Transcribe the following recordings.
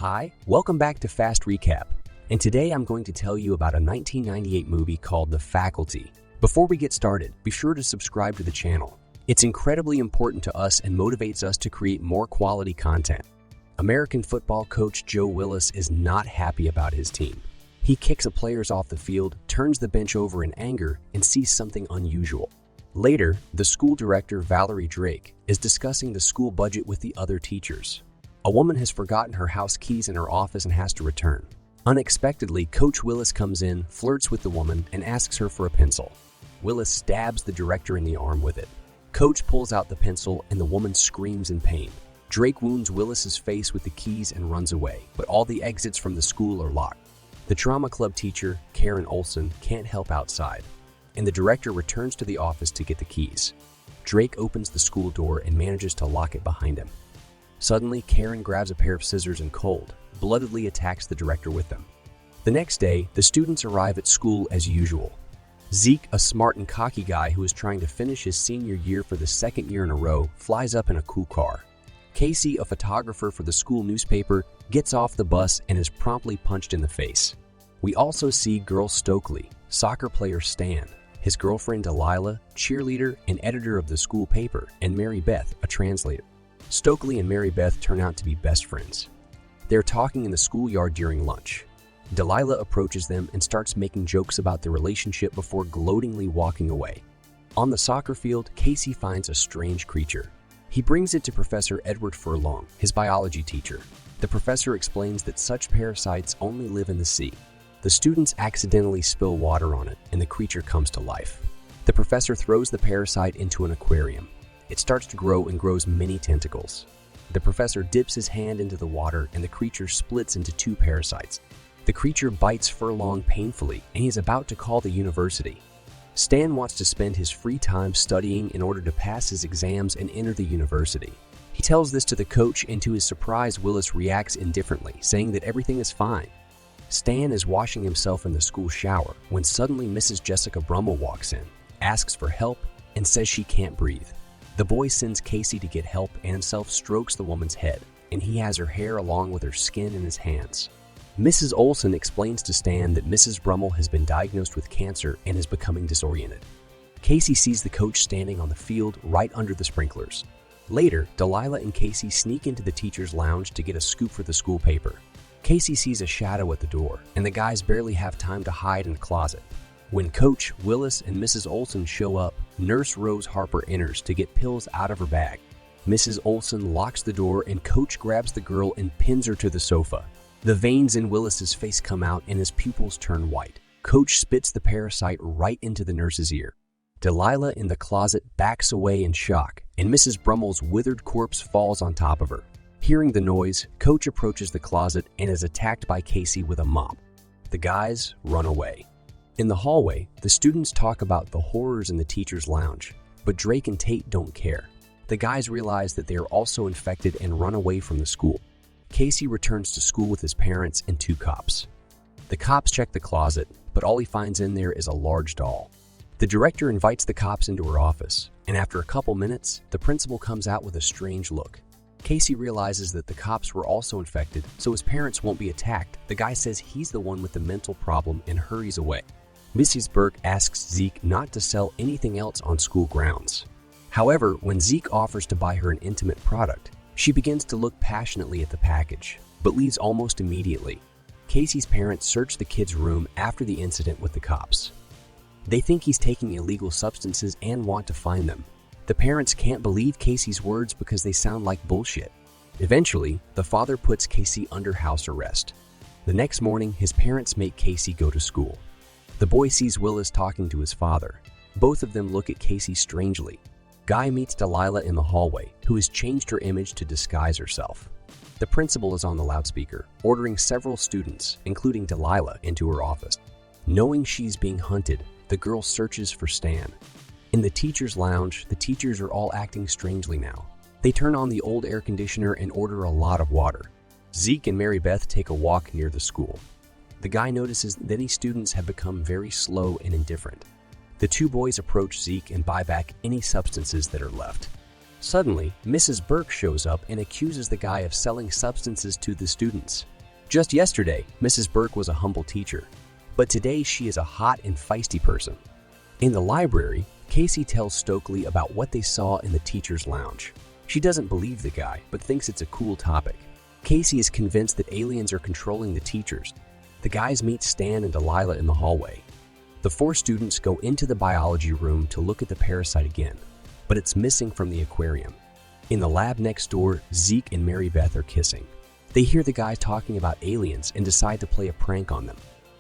Hi, welcome back to Fast Recap, and today I'm going to tell you about a 1998 movie called The Faculty. Before we get started, be sure to subscribe to the channel. It's incredibly important to us and motivates us to create more quality content. American football coach Joe Willis is not happy about his team. He kicks the players off the field, turns the bench over in anger, and sees something unusual. Later, the school director Valerie Drake is discussing the school budget with the other teachers. A woman has forgotten her house keys in her office and has to return. Unexpectedly, Coach Willis comes in, flirts with the woman, and asks her for a pencil. Willis stabs the director in the arm with it. Coach pulls out the pencil and the woman screams in pain. Drake wounds Willis's face with the keys and runs away, but all the exits from the school are locked. The drama club teacher, Karen Olson, can't help outside, and the director returns to the office to get the keys. Drake opens the school door and manages to lock it behind him. Suddenly, Karen grabs a pair of scissors and cold, bloodedly attacks the director with them. The next day, the students arrive at school as usual. Zeke, a smart and cocky guy who is trying to finish his senior year for the second year in a row, flies up in a cool car. Casey, a photographer for the school newspaper, gets off the bus and is promptly punched in the face. We also see girl Stokely, soccer player Stan, his girlfriend Delilah, cheerleader and editor of the school paper, and Mary Beth, a translator. Stokely and Mary Beth turn out to be best friends. They're talking in the schoolyard during lunch. Delilah approaches them and starts making jokes about their relationship before gloatingly walking away. On the soccer field, Casey finds a strange creature. He brings it to Professor Edward Furlong, his biology teacher. The professor explains that such parasites only live in the sea. The students accidentally spill water on it, and the creature comes to life. The professor throws the parasite into an aquarium. It starts to grow and grows many tentacles. The professor dips his hand into the water and the creature splits into two parasites. The creature bites Furlong painfully and he is about to call the university. Stan wants to spend his free time studying in order to pass his exams and enter the university. He tells this to the coach and to his surprise, Willis reacts indifferently, saying that everything is fine. Stan is washing himself in the school shower when suddenly Mrs. Jessica Brummel walks in, asks for help, and says she can't breathe. The boy sends Casey to get help and himself strokes the woman's head, and he has her hair along with her skin in his hands. Mrs. Olson explains to Stan that Mrs. Brummel has been diagnosed with cancer and is becoming disoriented. Casey sees the coach standing on the field right under the sprinklers. Later, Delilah and Casey sneak into the teacher's lounge to get a scoop for the school paper. Casey sees a shadow at the door, and the guys barely have time to hide in a closet. When Coach, Willis, and Mrs. Olson show up, Nurse Rose Harper enters to get pills out of her bag. Mrs. Olson locks the door and Coach grabs the girl and pins her to the sofa. The veins in Willis's face come out and his pupils turn white. Coach spits the parasite right into the nurse's ear. Delilah in the closet backs away in shock, and Mrs. Brummel's withered corpse falls on top of her. Hearing the noise, Coach approaches the closet and is attacked by Casey with a mop. The guys run away. In the hallway, the students talk about the horrors in the teacher's lounge, but Drake and Tate don't care. The guys realize that they are also infected and run away from the school. Casey returns to school with his parents and two cops. The cops check the closet, but all he finds in there is a large doll. The director invites the cops into her office, and after a couple minutes, the principal comes out with a strange look. Casey realizes that the cops were also infected, so his parents won't be attacked. The guy says he's the one with the mental problem and hurries away. Mrs. Burke asks Zeke not to sell anything else on school grounds. However, when Zeke offers to buy her an intimate product, she begins to look passionately at the package, but leaves almost immediately. Casey's parents search the kid's room after the incident with the cops. They think he's taking illegal substances and want to find them. The parents can't believe Casey's words because they sound like bullshit. Eventually, the father puts Casey under house arrest. The next morning, his parents make Casey go to school. The boy sees Willis talking to his father. Both of them look at Casey strangely. Guy meets Delilah in the hallway, who has changed her image to disguise herself. The principal is on the loudspeaker, ordering several students, including Delilah, into her office. Knowing she's being hunted, the girl searches for Stan. In the teacher's lounge, the teachers are all acting strangely now. They turn on the old air conditioner and order a lot of water. Zeke and Mary Beth take a walk near the school. The guy notices that any students have become very slow and indifferent. The two boys approach Zeke and buy back any substances that are left. Suddenly, Mrs. Burke shows up and accuses the guy of selling substances to the students. Just yesterday, Mrs. Burke was a humble teacher, but today she is a hot and feisty person. In the library, Casey tells Stokely about what they saw in the teacher's lounge. She doesn't believe the guy, but thinks it's a cool topic. Casey is convinced that aliens are controlling the teachers. The guys meet Stan and Delilah in the hallway. The four students go into the biology room to look at the parasite again, but it's missing from the aquarium. In the lab next door, Zeke and Mary Beth are kissing. They hear the guy talking about aliens and decide to play a prank on them.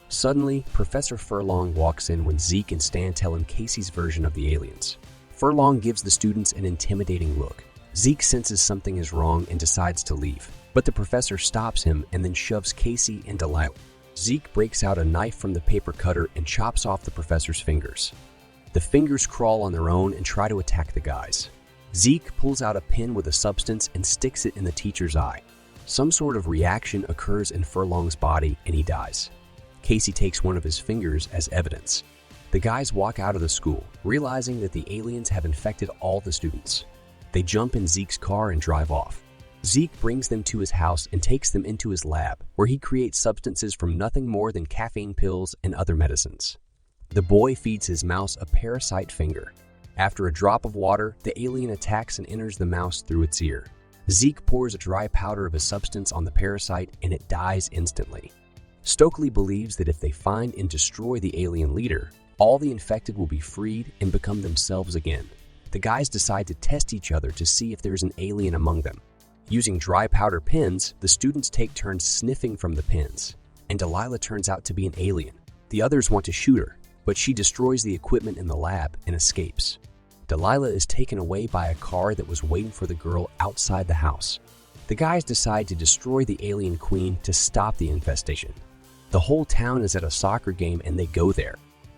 Suddenly, Professor Furlong walks in when Zeke and Stan tell him Casey's version of the aliens. Furlong gives the students an intimidating look. Zeke senses something is wrong and decides to leave, but the professor stops him and then shoves Casey and Delilah. Zeke breaks out a knife from the paper cutter and chops off the professor's fingers. The fingers crawl on their own and try to attack the guys. Zeke pulls out a pin with a substance and sticks it in the teacher's eye. Some sort of reaction occurs in Furlong's body and he dies. Casey takes one of his fingers as evidence. The guys walk out of the school, realizing that the aliens have infected all the students. They jump in Zeke's car and drive off. Zeke brings them to his house and takes them into his lab, where he creates substances from nothing more than caffeine pills and other medicines. The boy feeds his mouse a parasite finger. After a drop of water, the alien attacks and enters the mouse through its ear. Zeke pours a dry powder of a substance on the parasite and it dies instantly. Stokely believes that if they find and destroy the alien leader, all the infected will be freed and become themselves again. The guys decide to test each other to see if there's an alien among them. Using dry powder pins, the students take turns sniffing from the pins, and Delilah turns out to be an alien. The others want to shoot her, but she destroys the equipment in the lab and escapes. Delilah is taken away by a car that was waiting for the girl outside the house. The guys decide to destroy the alien queen to stop the infestation. The whole town is at a soccer game and they go there.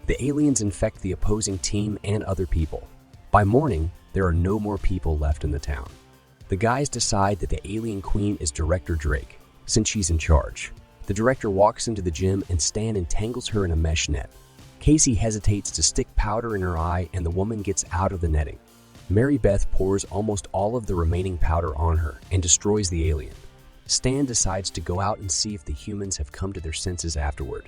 The aliens infect the opposing team and other people. By morning, there are no more people left in the town. The guys decide that the alien queen is Director Drake, since she's in charge. The director walks into the gym and Stan entangles her in a mesh net. Casey hesitates to stick powder in her eye and the woman gets out of the netting. Mary Beth pours almost all of the remaining powder on her and destroys the alien. Stan decides to go out and see if the humans have come to their senses afterward.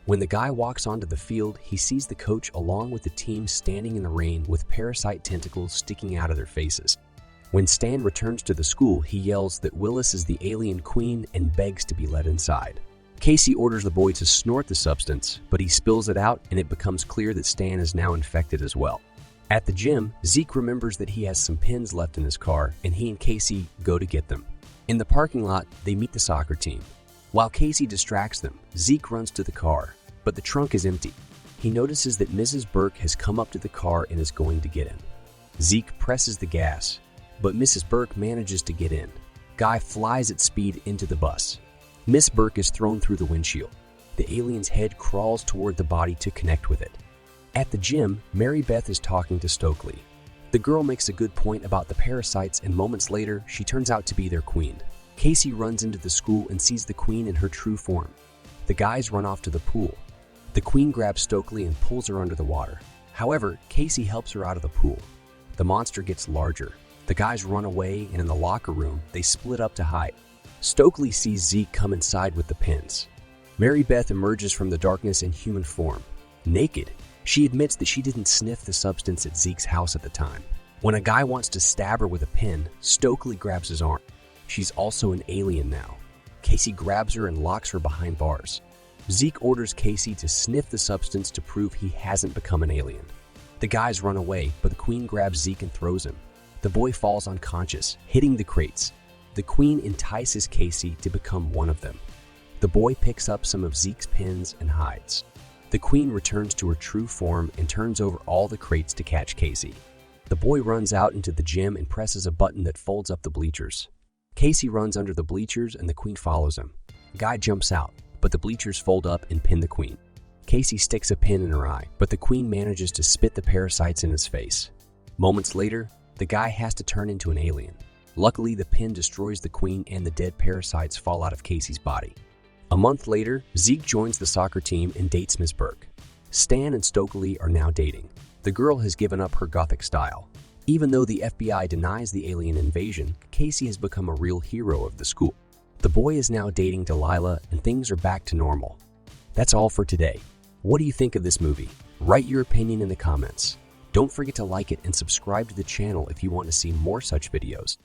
When the guy walks onto the field, he sees the coach along with the team standing in the rain with parasite tentacles sticking out of their faces. When Stan returns to the school, he yells that Willis is the alien queen and begs to be let inside. Casey orders the boy to snort the substance, but he spills it out and it becomes clear that Stan is now infected as well. At the gym, Zeke remembers that he has some pins left in his car and he and Casey go to get them. In the parking lot, they meet the soccer team. While Casey distracts them, Zeke runs to the car, but the trunk is empty. He notices that Mrs. Burke has come up to the car and is going to get in. Zeke presses the gas, but Mrs. Burke manages to get in. Guy flies at speed into the bus. Miss Burke is thrown through the windshield. The alien's head crawls toward the body to connect with it. At the gym, Mary Beth is talking to Stokely. The girl makes a good point about the parasites and moments later, she turns out to be their queen. Casey runs into the school and sees the queen in her true form. The guys run off to the pool. The queen grabs Stokely and pulls her under the water. However, Casey helps her out of the pool. The monster gets larger. The guys run away and in the locker room, they split up to hide. Stokely sees Zeke come inside with the pins. Mary Beth emerges from the darkness in human form. Naked, she admits that she didn't sniff the substance at Zeke's house at the time. When a guy wants to stab her with a pin, Stokely grabs his arm. She's also an alien now. Casey grabs her and locks her behind bars. Zeke orders Casey to sniff the substance to prove he hasn't become an alien. The guys run away, but the queen grabs Zeke and throws him. The boy falls unconscious, hitting the crates. The queen entices Casey to become one of them. The boy picks up some of Zeke's pins and hides. The queen returns to her true form and turns over all the crates to catch Casey. The boy runs out into the gym and presses a button that folds up the bleachers. Casey runs under the bleachers and the queen follows him. Guy jumps out, but the bleachers fold up and pin the queen. Casey sticks a pin in her eye, but the queen manages to spit the parasites in his face. Moments later, the guy has to turn into an alien. Luckily, the pin destroys the queen and the dead parasites fall out of Casey's body. A month later, Zeke joins the soccer team and dates Miss Burke. Stan and Stokely are now dating. The girl has given up her gothic style. Even though the FBI denies the alien invasion, Casey has become a real hero of the school. The boy is now dating Delilah and things are back to normal. That's all for today. What do you think of this movie? Write your opinion in the comments. Don't forget to like it and subscribe to the channel if you want to see more such videos.